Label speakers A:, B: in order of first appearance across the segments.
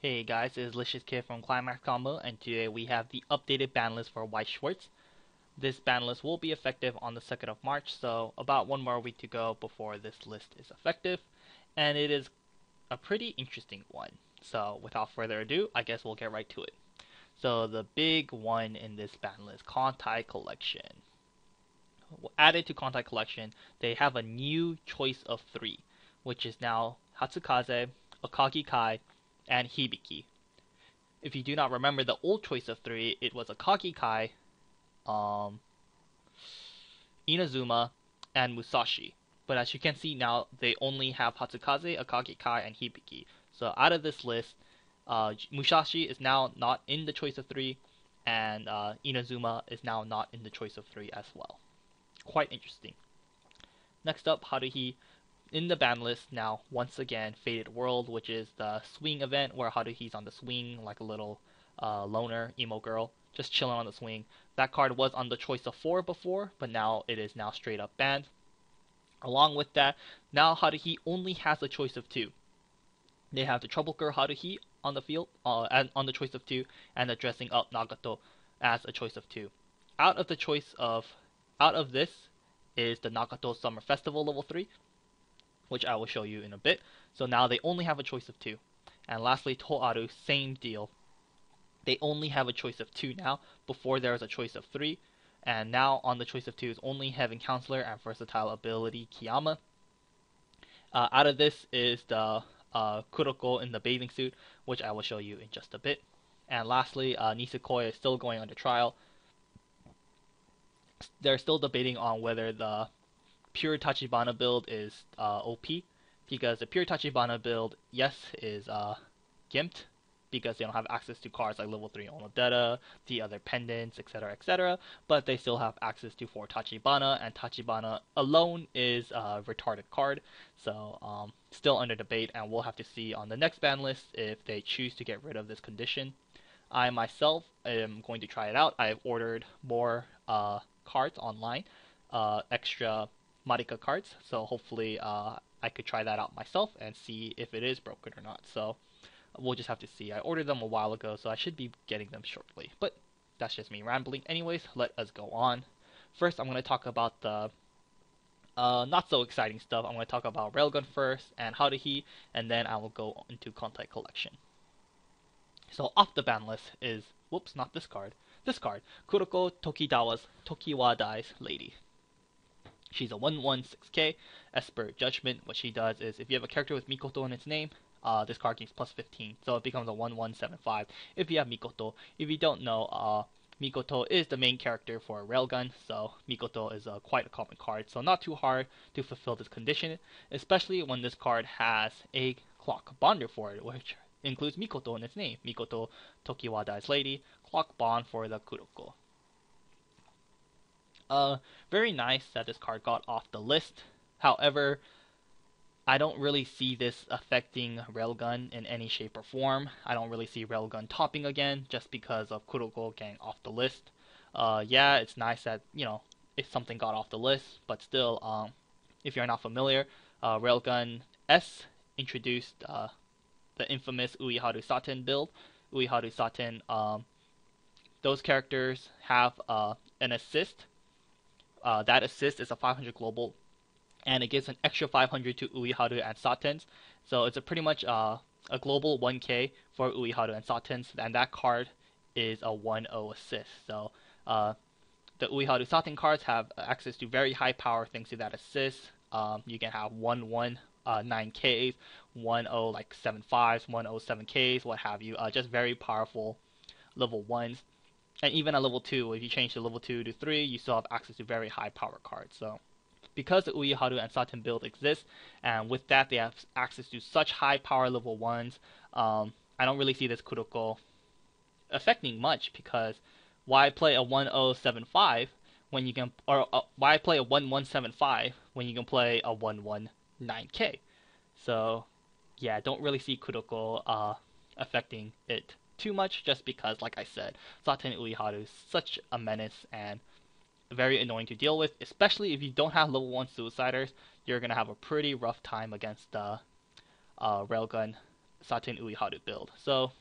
A: Hey guys, it is Licious Kid from ClimaxCombo, and today we have the updated ban list for Weiss Schwarz. This ban list will be effective on the 2nd of March, so about one more week to go before this list is effective, and it is a pretty interesting one. So without further ado, I guess we'll get right to it. So the big one in this ban list, Kontai Collection. Added to Kontai Collection, they have a new choice of 3, which is now Hatsukaze, Akagi Kai, and Hibiki. If you do not remember the old choice of 3, it was Akagi Kai, Inazuma, and Musashi. But as you can see now, they only have Hatsukaze, Akagi Kai, and Hibiki. So out of this list, Musashi is now not in the choice of 3, and Inazuma is now not in the choice of 3 as well. Quite interesting. Next up, Haruhi in the ban list now, once again, Faded World, which is the swing event where Haruhi's on the swing like a little loner emo girl, just chilling on the swing. That card was on the choice of 4 before, but now it is now straight up banned. Along with that, now Haruhi only has a choice of 2. They have the Trouble Girl Haruhi on the field, on the choice of 2, and the Dressing Up Nagato as a choice of 2. Out of this is the Nagato Summer Festival level 3, which I will show you in a bit. So now they only have a choice of 2. And lastly, Toaru, same deal. They only have a choice of 2 now. Before there was a choice of 3. And now on the choice of 2 is only Heaven Counselor and Versatile Ability Kiyama. Out of this is the Kuroko in the bathing suit, which I will show you in just a bit. And lastly, Nisekoi is still going under trial. They're still debating on whether the pure Tachibana build is OP, because the pure Tachibana build, yes, is gimped, because they don't have access to cards like level 3 Onodera, the other pendants, etc, etc, but they still have access to 4 Tachibana, and Tachibana alone is a retarded card, so still under debate, and we'll have to see on the next ban list if they choose to get rid of this condition. I myself am going to try it out. I've ordered more cards online, extra Marika cards, so hopefully I could try that out myself and see if it is broken or not. So we'll just have to see. I ordered them a while ago, so I should be getting them shortly. But that's just me rambling. Anyways, let us go on. First, I'm going to talk about the not so exciting stuff. I'm going to talk about Railgun first and Haruhi, and then I will go into Kontai Collection. So off the ban list is, whoops, not this card. This card, Kuroko Tokidawa's Tokiwadai's Lady. She's a 1/1/6k Esper Judgment. What she does is, if you have a character with Mikoto in its name, this card gains plus 15, so it becomes a 1/1/7/5 if you have Mikoto. If you don't know, Mikoto is the main character for Railgun, so Mikoto is quite a common card, so not too hard to fulfill this condition, especially when this card has a clock bonder for it, which includes Mikoto in its name. Mikoto Tokiwadai's Lady, clock bond for the Kuroko. Very nice that this card got off the list. However, I don't really see this affecting Railgun in any shape or form. I don't really see Railgun topping again just because of Kuroko getting off the list. Yeah, it's nice that, if something got off the list, but still, if you're not familiar, Railgun S introduced the infamous Ueharu Saten build. Ueharu Saten, those characters have an assist. That assist is a 500 global, and it gives an extra 500 to Ueharu and Satens. So it's pretty much a global 1k for Ueharu and Satens, and that card is a 1/0 assist. So the Ueharu Saten cards have access to very high power thanks to that assist. You can have 1/1 9ks, 1/0 like 7/5s, 1/0 7ks, what have you. Just very powerful level 1s. And even at level 2, if you change to level 2 to 3, you still have access to very high power cards. So because the Ueharu and Saten build exists, and with that they have access to such high power level 1s, I don't really see this Kuroko affecting much, because why play a 1/0/7/5 when you can, or why play a 1/1/7/5 when you can play a 1/1/9k? So yeah, don't really see Kuroko affecting it too much, just because, like I said, Saten Ueharu is such a menace and very annoying to deal with, especially if you don't have level 1 Suiciders. You're going to have a pretty rough time against Railgun Saten Uiharu build. So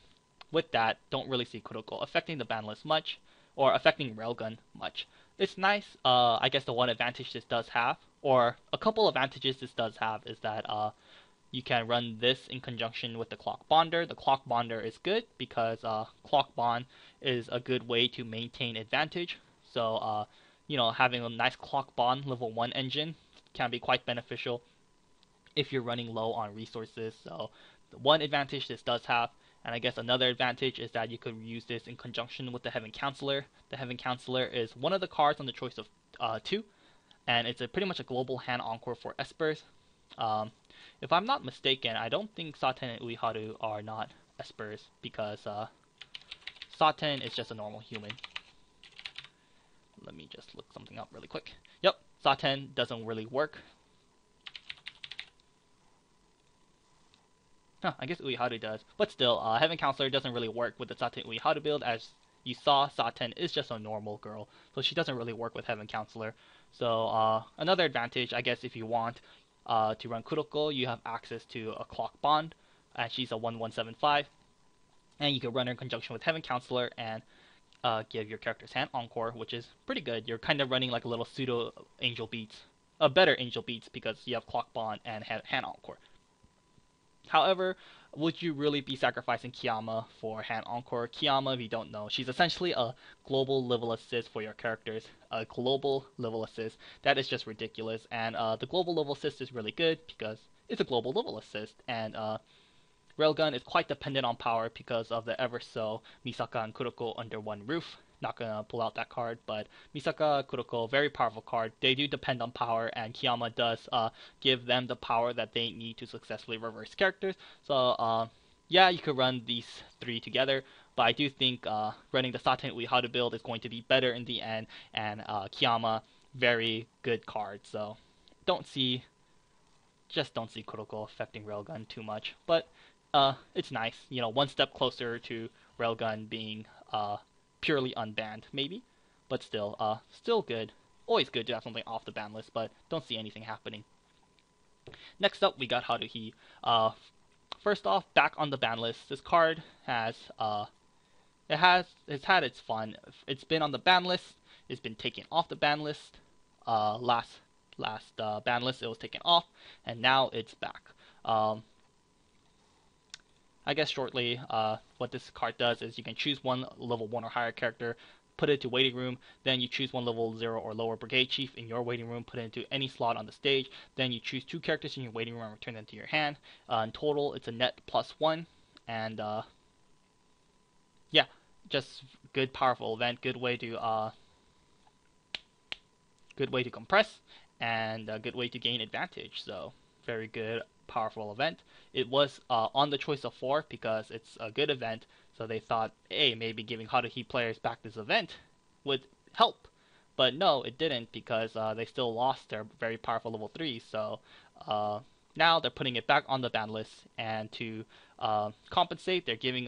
A: with that, don't really see critical affecting the ban list much, or affecting Railgun much. It's nice. I guess the one advantage this does have, or a couple advantages this does have, is that you can run this in conjunction with the Clock Bonder. The Clock Bonder is good because Clock Bond is a good way to maintain advantage. So having a nice Clock Bond level 1 engine can be quite beneficial if you're running low on resources. So the one advantage this does have, and I guess another advantage is that you could use this in conjunction with the Heaven Counselor. The Heaven Counselor is one of the cards on the choice of 2, and it's pretty much a global hand encore for Espers. If I'm not mistaken, I don't think Saten and Uiharu are not Espers, because Saten is just a normal human. Let me just look something up really quick. Yep, Saten doesn't really work. I guess Uiharu does, but still, Heaven Counselor doesn't really work with the Saten Uiharu build. As you saw, Saten is just a normal girl, so she doesn't really work with Heaven Counselor. So another advantage, I guess, if you want to run Kuroko, you have access to a Clock Bond, and she's a 1175, and you can run her in conjunction with Heaven Counselor and give your character's hand encore, which is pretty good. You're kind of running like a little pseudo Angel Beats, a better Angel Beats, because you have Clock Bond and hand encore. However, would you really be sacrificing Kiyama for hand encore? Kiyama, if you don't know, she's essentially a global level assist for your characters. A global level assist. That is just ridiculous. And the global level assist is really good because it's a global level assist. And Railgun is quite dependent on power because of the ever so Misaka and Kuroko under one roof. Not gonna pull out that card, but Misaka, Kuroko, very powerful card. They do depend on power, and Kiyama does give them the power that they need to successfully reverse characters. So yeah, you could run these 3 together, but I do think running the Saten Uiharu build is going to be better in the end, and Kiyama, very good card. So just don't see Kuroko affecting Railgun too much, but it's nice, one step closer to Railgun being purely unbanned, maybe, but still good. Always good to have something off the ban list, but don't see anything happening. Next up, we got Haruhi. First off, back on the ban list, this card it's had its fun. It's been on the ban list. It's been taken off the ban list. Last ban list, it was taken off, and now it's back. I guess shortly, what this card does is you can choose one level 1 or higher character, put it to waiting room, then you choose one level 0 or lower brigade chief in your waiting room, put it into any slot on the stage, then you choose 2 characters in your waiting room and return them to your hand. In total, it's a net +1, and yeah, just good, powerful event, good way to compress, and a good way to gain advantage. So very good, powerful event. It was on the choice of 4 because it's a good event, so they thought, hey, maybe giving Haruhi players back this event would help. But no, it didn't, because they still lost their very powerful level 3. So now they're putting it back on the ban list, and to compensate, they're giving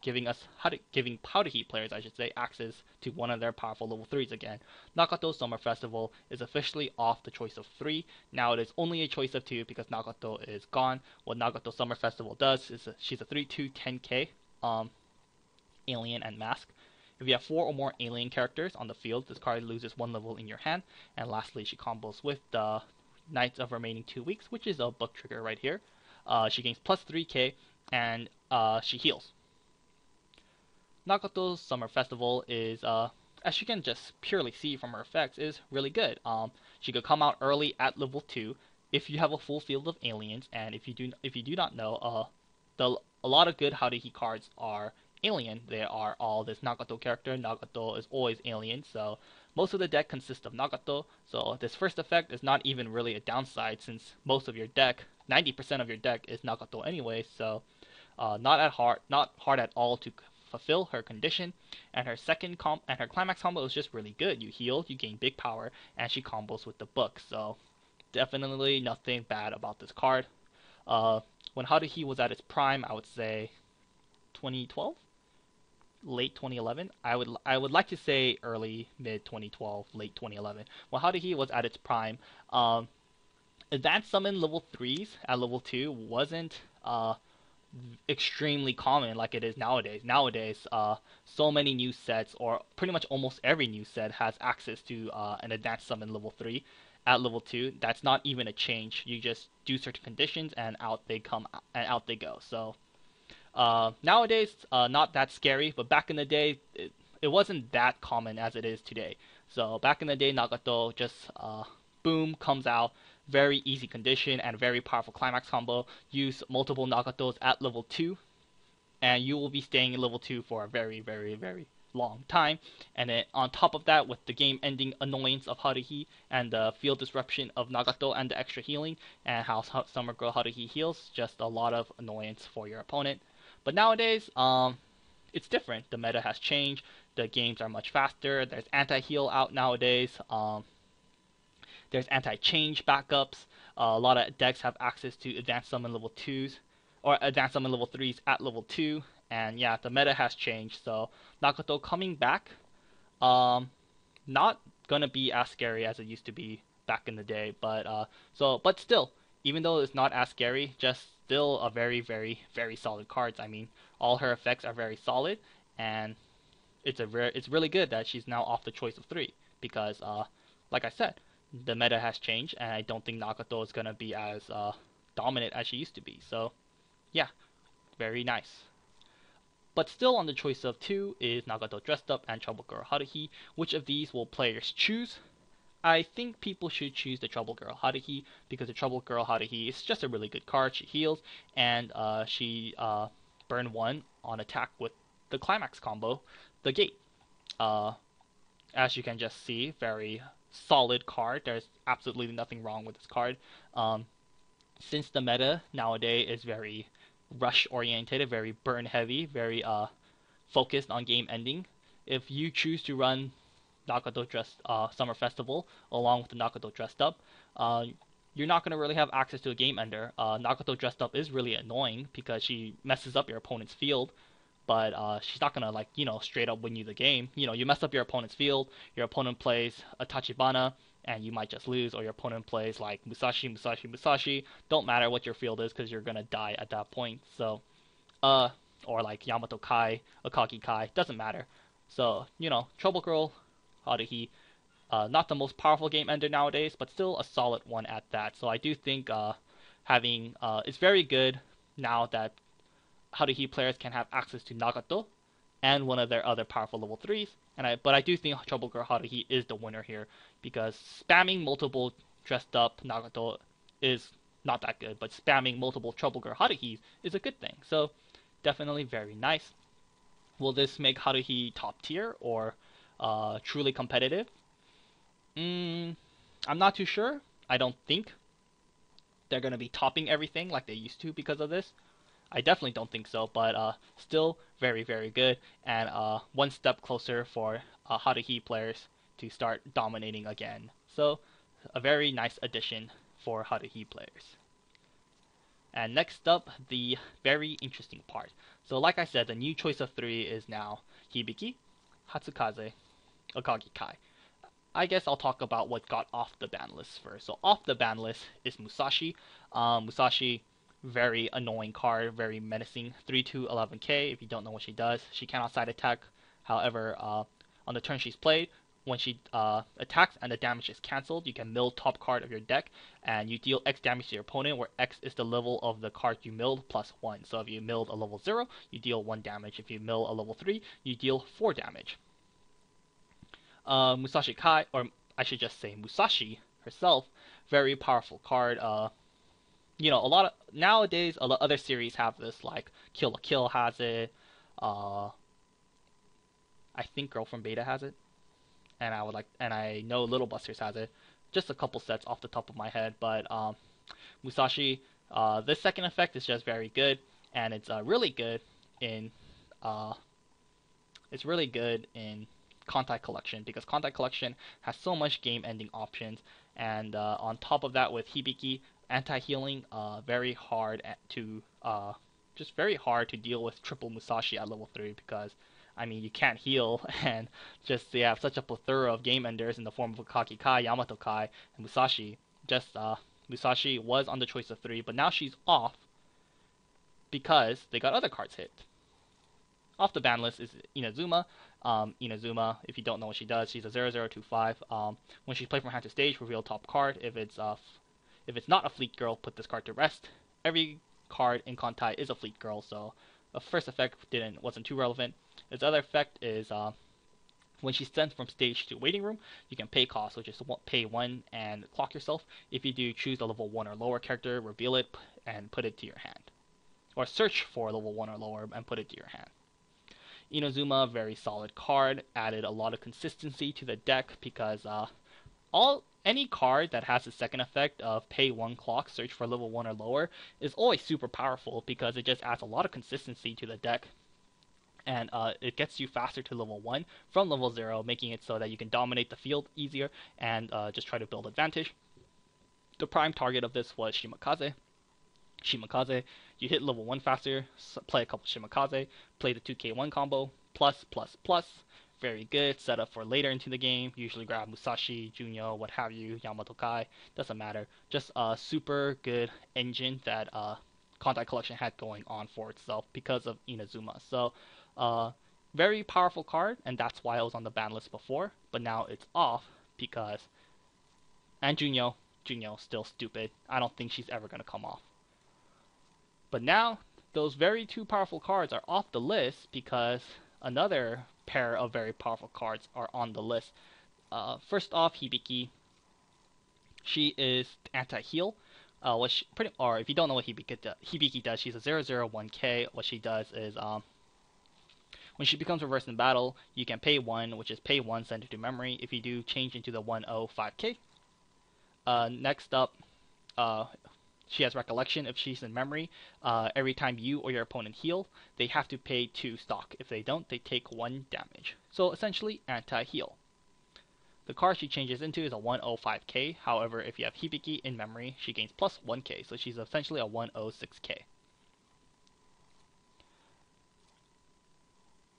A: Haruhi players, I should say, access to one of their powerful level 3s again. Nagato Summer Festival is officially off the choice of 3. Now it is only a choice of 2 because Nagato is gone. What Nagato Summer Festival does is she's a 3/2 10k alien and mask. If you have 4 or more alien characters on the field, this card loses 1 level in your hand. And lastly, she combos with the Knights of Remaining 2 Weeks, which is a book trigger right here. She gains plus 3k, and she heals. Nagato's Summer Festival is, as you can just purely see from her effects, is really good. She could come out early at level 2 if you have a full field of aliens, and if you do not know, a lot of good Haruhi cards are alien. They are all this Nagato character. Nagato is always alien, so most of the deck consists of Nagato. So this first effect is not even really a downside, since most of your deck, 90% of your deck, is Nagato anyway. So not hard at all to fulfill her condition. And her her climax combo is just really good. You heal, you gain big power, and she combos with the book. So definitely nothing bad about this card. When Haruhi was at its prime, I would say 2012, late 2011. I would like to say early mid 2012, late 2011. When Haruhi was at its prime, advanced summon level 3s at level 2 wasn't extremely common like it is nowadays. Nowadays, so many new sets, or pretty much almost every new set, has access to an advanced summon level 3 at level 2. That's not even a change. You just do certain conditions and out they come and out they go. So nowadays, not that scary, but back in the day, it wasn't that common as it is today. So back in the day, Nagato just boom comes out, very easy condition and very powerful climax combo. Use multiple Nagatos at level 2, and you will be staying in level 2 for a very, very, very long time. And then on top of that, with the game ending annoyance of Haruhi and the field disruption of Nagato and the extra healing, and how Summer Girl Haruhi heals, just a lot of annoyance for your opponent. But nowadays, it's different. The meta has changed. The games are much faster. There's anti-heal out nowadays. There's anti-change backups. A lot of decks have access to advanced summon level 2s or advanced summon level 3s at level 2. And yeah, the meta has changed. So Nagato coming back, not gonna be as scary as it used to be back in the day. But still, even though it's not as scary, just still a very, very, very solid card. I mean, all her effects are very solid, and it's really good that she's now off the choice of 3 because, like I said, the meta has changed, and I don't think Nagato is gonna be as dominant as she used to be. So, yeah, very nice. But still on the choice of 2 is Nagato Dressed Up and Trouble Girl Haruhi. Which of these will players choose? I think people should choose the Trouble Girl Haruhi because the Trouble Girl Haruhi is just a really good card. She heals, and she burn 1 on attack with the Climax combo, the Gate. As you can just see, very solid card. There's absolutely nothing wrong with this card. Since the meta nowadays is very rush oriented, very burn heavy, very focused on game ending, if you choose to run Nagato Dressed Summer Festival along with the Nagato Dressed Up, you're not going to really have access to a game ender. Nagato Dressed Up is really annoying because she messes up your opponent's field, but she's not going to, like, straight up win you the game. You mess up your opponent's field, your opponent plays a Tachibana, and you might just lose, or your opponent plays like Musashi. Don't matter what your field is because you're going to die at that point. So, or like Yamato Kai, Akagi Kai, doesn't matter. So, Trouble Girl Haruhi, not the most powerful game ender nowadays, but still a solid one at that. So I do think it's very good now that Haruhi players can have access to Nagato and one of their other powerful level 3s. But I do think Trouble Girl Haruhi is the winner here because spamming multiple Dressed Up Nagato is not that good, but spamming multiple Trouble Girl Haruhis is a good thing. So definitely very nice. Will this make Haruhi top tier or truly competitive? I'm not too sure. I don't think they're going to be topping everything like they used to because of this. I definitely don't think so, but still very, very good, and one step closer for Haruhi players to start dominating again. So, a very nice addition for Haruhi players. And next up, the very interesting part. So, like I said, the new choice of 3 is now Hibiki, Hatsukaze, Akagi Kai. I guess I'll talk about what got off the ban list first. So, off the ban list is Musashi. Musashi, very annoying card, very menacing. 3/2 11k. If you don't know what she does, she cannot side attack. However, on the turn she's played, when she attacks and the damage is cancelled, you can mill top card of your deck, and you deal X damage to your opponent, where X is the level of the card you milled plus 1. So if you milled a level 0, you deal 1 damage. If you mill a level 3, you deal 4 damage. Musashi Kai, or I should just say Musashi herself, very powerful card. A lot of nowadays, a lot other series have this, like Kill la Kill has it. I think Girl from Beta has it, and I know Little Busters has it. Just a couple sets off the top of my head, but Musashi, this second effect is just very good, and it's really good in Contact Collection, because Contact Collection has so much game-ending options, and on top of that, with Hibiki anti-healing, very hard to deal with triple Musashi at level 3, because I mean, you can't heal, and just they have such a plethora of game enders in the form of Akagi Kai, Yamato Kai, and Musashi. Musashi was on the choice of 3, but now she's off. because they got other cards hit. Off the ban list is Inazuma. Inazuma, if you don't know what she does, she's a 0025. When she's played from hand to stage, reveal top card. If it's not a Fleet Girl, put this card to rest. Every card in Kontai is a Fleet Girl, so the first effect wasn't too relevant. Its other effect is when she's sent from stage to waiting room, you can pay cost, which is pay 1 and clock yourself. If you do, choose a level 1 or lower character, reveal it, and put it to your hand. Or search for level 1 or lower and put it to your hand. Inazuma, very solid card, added a lot of consistency to the deck because any card that has the second effect of pay 1 clock, search for level 1 or lower is always super powerful because it just adds a lot of consistency to the deck. And it gets you faster to level 1 from level 0, making it so that you can dominate the field easier and just try to build advantage. The prime target of this was Shimakaze. Shimakaze, you hit level 1 faster, play a couple Shimakaze, play the 2k1 combo, plus, plus, plus. Very good, set up for later into the game. Usually grab Musashi, Junyo, what have you, Yamato Kai, doesn't matter. Just a super good engine that Kontai Collection had going on for itself because of Inazuma. So, very powerful card, and that's why it was on the ban list before, but now it's off because... And Junyo still stupid. I don't think she's ever going to come off. But now, those very two powerful cards are off the list because another pair of very powerful cards are on the list. First off, Hibiki. She is anti-heal. Or if you don't know what Hibiki does, she's a 001k. What she does is, when she becomes reversed in battle, you can pay 1, which is pay 1, send it to memory. If you do, change into the 105k. Next up, she has recollection. If she's in memory, every time you or your opponent heal, they have to pay 2 stock. If they don't, they take 1 damage. So essentially, anti-heal. The card she changes into is a 105k. However, if you have Hibiki in memory, she gains plus 1k. So she's essentially a 106k.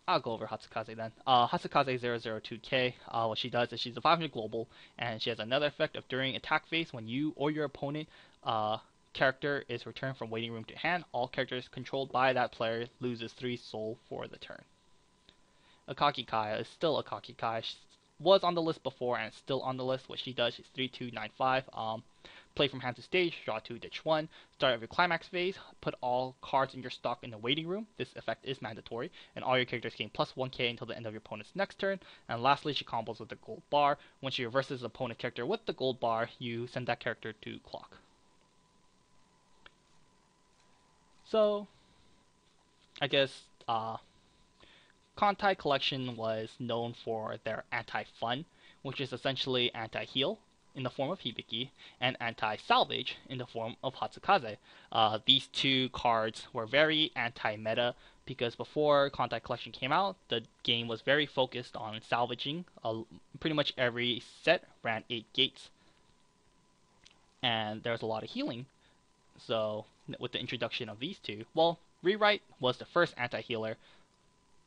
A: I'll go over Hatsukaze then. Hatsukaze 002k, what she does is she's a 500 global, and she has another effect of during attack phase, when you or your opponent character is returned from waiting room to hand, all characters controlled by that player loses 3 soul for the turn. Akagi Kai is still Akagi Kai. She was on the list before and is still on the list. What she does is 3295. Play from hand to stage, draw 2, ditch 1. Start of your climax phase, put all cards in your stock in the waiting room. This effect is mandatory, and all your characters gain plus 1k until the end of your opponent's next turn. And lastly, she combos with the gold bar. When she reverses the opponent character with the gold bar, you send that character to clock. So, I guess Kontai Collection was known for their anti-fun, which is essentially anti-heal in the form of Hibiki, and anti-salvage in the form of Hatsukaze. These two cards were very anti-meta because before Kontai Collection came out, the game was very focused on salvaging. Pretty much every set ran 8 gates, and there was a lot of healing. So with the introduction of these two, well, Rewrite was the first anti-healer,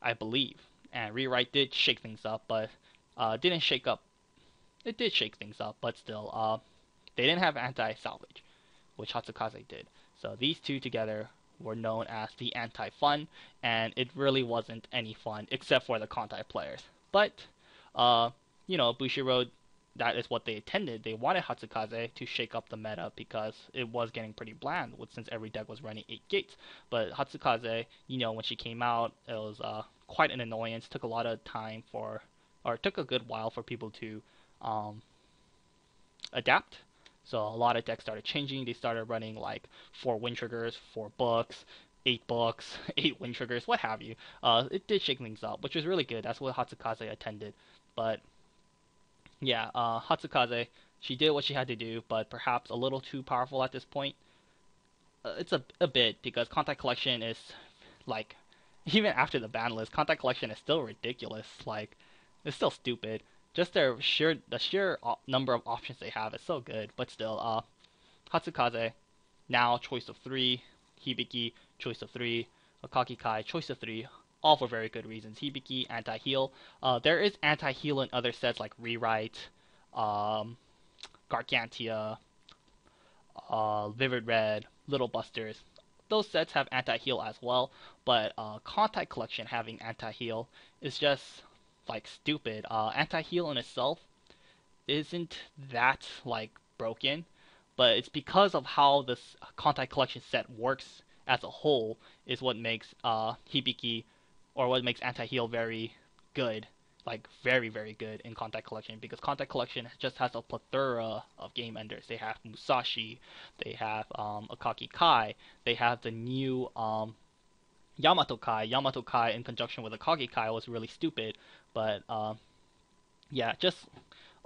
A: I believe, and Rewrite did shake things up, but didn't shake up. It did shake things up, but still, they didn't have anti-salvage, which Hatsukaze did. So these two together were known as the anti-fun, and it really wasn't any fun except for the Kontai players. But, Bushiroad, that is what they intended. They wanted Hatsukaze to shake up the meta because it was getting pretty bland since every deck was running 8 gates. But Hatsukaze, when she came out, it was quite an annoyance. Took a lot of time it took a good while for people to adapt. So a lot of decks started changing. They started running like 4 wind triggers, 4 books, 8 books, 8 wind triggers, what have you. It did shake things up, which was really good. That's what Hatsukaze attended. But yeah, Hatsukaze, she did what she had to do, but perhaps a little too powerful at this point. It's a bit, because Kontai Collection is like, even after the ban list, Kontai Collection is still ridiculous. Like, it's still stupid. Just the sheer number of options they have is so good, but still, Hatsukaze, now choice of 3, Hibiki, choice of 3, Akagi Kai, choice of 3, all for very good reasons. Hibiki, anti-heal. There is anti-heal in other sets like Rewrite, Gargantia, Vivid Red, Little Busters. those sets have anti-heal as well, but Contact Collection having anti-heal is just like stupid. Anti-heal in itself isn't that like broken, but it's because of how this Contact Collection set works as a whole is what makes Hibiki or what makes anti-heal very good, like very very good in Contact Collection, because Contact Collection just has a plethora of game enders. They have Musashi, they have Akagi Kai, they have the new Yamato Kai. Yamato Kai in conjunction with Akagi Kai was really stupid, but yeah, just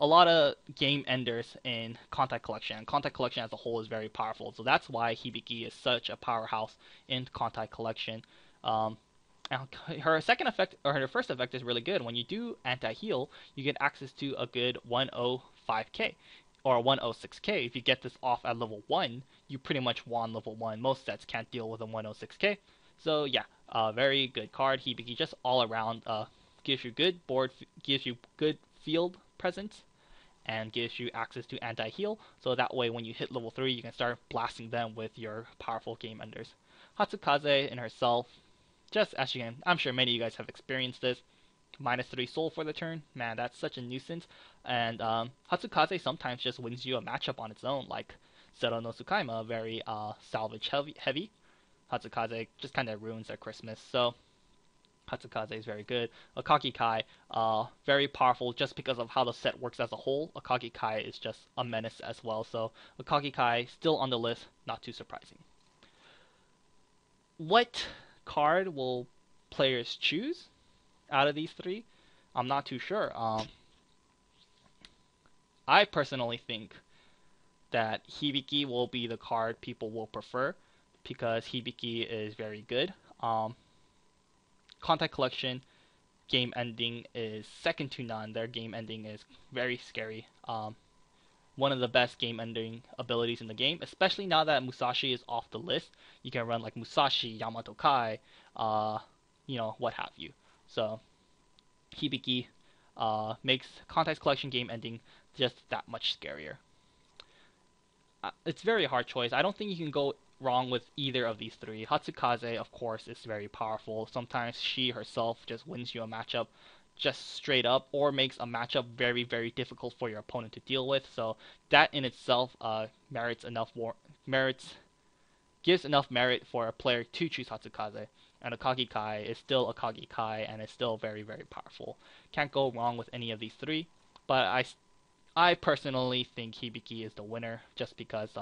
A: a lot of game enders in Contact Collection. Contact Collection as a whole is very powerful, so that's why Hibiki is such a powerhouse in Contact Collection. And her second effect, or her first effect, is really good. When you do anti-heal, you get access to a good 105k or 106k. If you get this off at level 1, you pretty much won level 1. Most sets can't deal with a 106k. So yeah, very good card. Hibiki just all around gives you good board, gives you good field presence, and gives you access to anti-heal, so that way when you hit level 3 you can start blasting them with your powerful game enders. Hatsukaze in herself, just as you can, I'm sure many of you guys have experienced this, -3 soul for the turn, man, that's such a nuisance. And Hatsukaze sometimes just wins you a matchup on its own, like Zero no Tsukaima, very salvage heavy. Hatsukaze just kind of ruins their Christmas, so Hatsukaze is very good. Akagi Kai, very powerful just because of how the set works as a whole. Akagi Kai is just a menace as well, so Akagi Kai still on the list, not too surprising. What card will players choose out of these three? I'm not too sure. I personally think that Hibiki will be the card people will prefer because Hibiki is very good. Contact Collection game ending is second to none. Their game ending is very scary. One of the best game ending abilities in the game, especially now that Musashi is off the list. You can run like Musashi, Yamato Kai, what have you. So Hibiki makes Contact Collection game ending just that much scarier. It's very hard choice. I don't think you can go wrong with either of these three. Hatsukaze, of course, is very powerful. Sometimes she herself just wins you a matchup just straight up, or makes a matchup very, very difficult for your opponent to deal with. So that in itself gives enough merit for a player to choose Hatsukaze. And Akagi Kai is still Akagi Kai and is still very, very powerful. Can't go wrong with any of these three. But I personally think Hibiki is the winner just because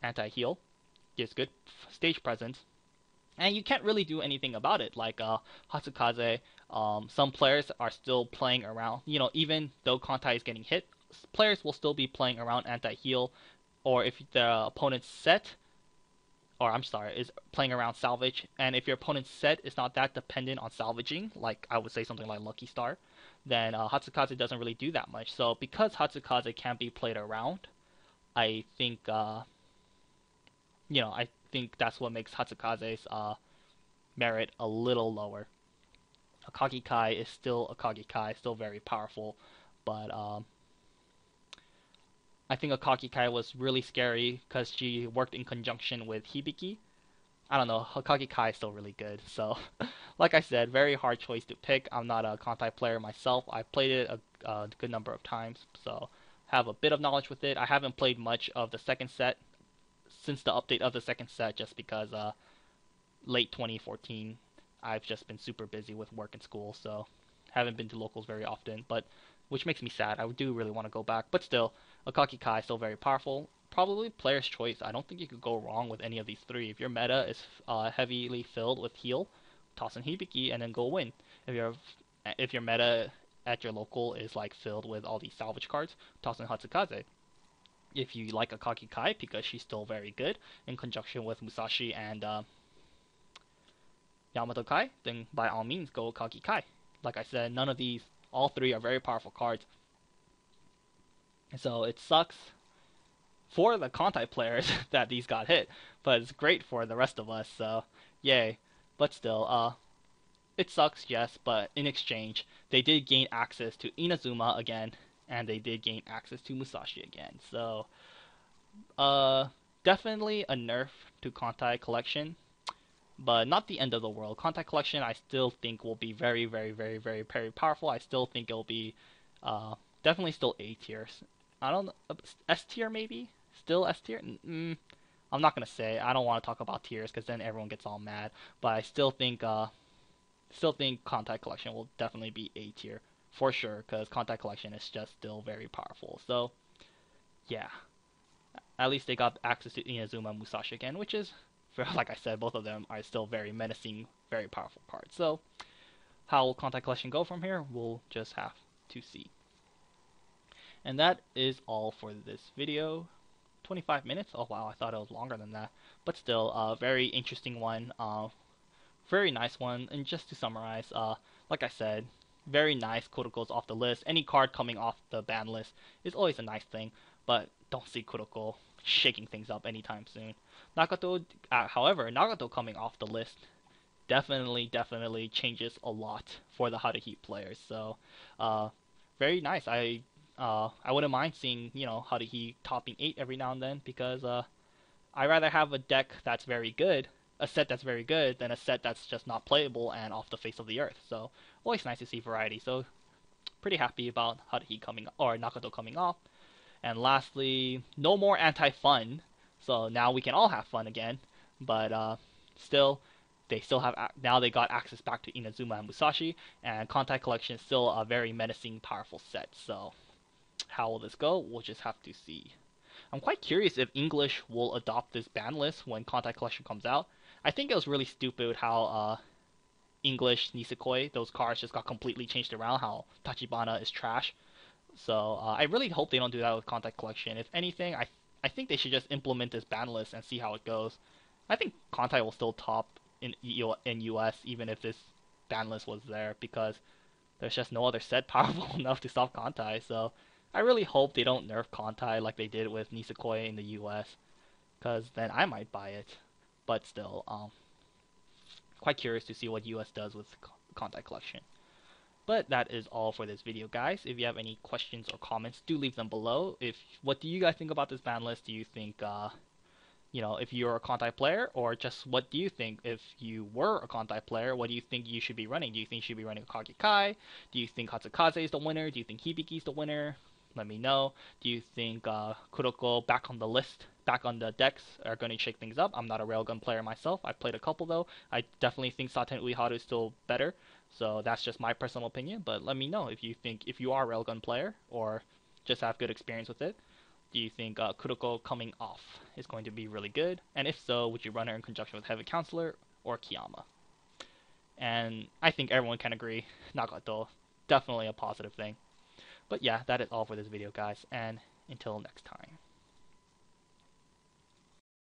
A: anti-heal, gives good stage presence, and you can't really do anything about it. Like Hatsukaze, some players are still playing around, even though Kontai is getting hit, players will still be playing around anti-heal, or if the opponent's set, or I'm sorry, is playing around salvage, and if your opponent's set is not that dependent on salvaging, like I would say something like Lucky Star, then Hatsukaze doesn't really do that much. So because Hatsukaze can be played around, I think I think that's what makes Hatsukaze's merit a little lower. Akagi Kai is still Akagi Kai, still very powerful, but I think Akagi Kai was really scary because she worked in conjunction with Hibiki. I don't know, Akagi Kai is still really good. So, like I said, very hard choice to pick. I'm not a Kontai player myself. I played it a good number of times, so have a bit of knowledge with it. I haven't played much of the second set since the update of the second set, just because late 2014 I've just been super busy with work and school, so haven't been to locals very often, but which makes me sad. I do really want to go back, but still, Akagi Kai is still very powerful. Probably player's choice. I don't think you could go wrong with any of these three. If your meta is heavily filled with heal, toss in Hibiki and then go win. If your meta at your local is like filled with all these salvage cards, toss in Hatsukaze. If you like Akagi Kai because she's still very good in conjunction with Musashi and Yamato Kai, then by all means go Akagi Kai. Like I said, all three are very powerful cards. So it sucks for the Kontai players that these got hit, but it's great for the rest of us, so yay. But still, it sucks, yes, but in exchange, they did gain access to Inazuma again, and they did gain access to Musashi again. So, definitely a nerf to Contai Collection, but not the end of the world. Contact Collection, I still think will be very, very, very, very, very powerful. I still think it'll be uh, definitely still A tier. I don't know, S tier maybe, still S tier. I'm not gonna say. I don't want to talk about tiers because then everyone gets all mad. But I still think Contact Collection will definitely be A tier for sure because Contact Collection is just still very powerful. So yeah, at least they got access to Inazuma and Musashi again, which is, like I said, both of them are still very menacing, very powerful cards. So how will Contact Collection go from here? We'll just have to see. And that is all for this video. 25 minutes? Oh wow, I thought it was longer than that. But still, a very interesting one. Very nice one. And just to summarize, like I said, very nice Kuroko's off the list. Any card coming off the ban list is always a nice thing, but don't see Kuroko shaking things up anytime soon. Nagato, however, Nagato coming off the list definitely changes a lot for the Haruhi players. So, very nice. I wouldn't mind seeing Haruhi topping 8 every now and then because I rather have a deck that's very good, a set that's very good, than a set that's just not playable and off the face of the earth. So always nice to see variety. So pretty happy about Haruhi coming or Nagato coming off. And lastly, no more anti-fun. So now we can all have fun again. But still, they still have now they got access back to Inazuma and Musashi, and Contact Collection is still a very menacing, powerful set. So how will this go? We'll just have to see. I'm quite curious if English will adopt this ban list when Contact Collection comes out. I think it was really stupid how English Nisekoi, those cards just got completely changed around, how Tachibana is trash. So I really hope they don't do that with Contact Collection. If anything, I think they should just implement this ban list and see how it goes. I think Contact will still top in US even if this ban list was there because there's just no other set powerful enough to stop Contact. So I really hope they don't nerf Contact like they did with Nisekoi in the US, because then I might buy it. But still, quite curious to see what US does with Contact Collection. But that is all for this video, guys. If you have any questions or comments, do leave them below. What do you guys think about this ban list? Do you think, if you're a Contact player, or just what do you think if you were a Contact player? What do you think you should be running? Do you think you should be running Kage Kai? Do you think Hatsukaze is the winner? Do you think Hibiki is the winner? Let me know. Do you think Kuroko back on the list, back on the decks, are going to shake things up? I'm not a Railgun player myself. I've played a couple though. I definitely think Saten Ueharu is still better. So that's just my personal opinion. But let me know if you are a Railgun player or just have good experience with it. Do you think Kuroko coming off is going to be really good? And if so, would you run her in conjunction with Heavy Counselor or Kiyama? And I think everyone can agree, Nagato, definitely a positive thing. But yeah, that is all for this video, guys, and until next time.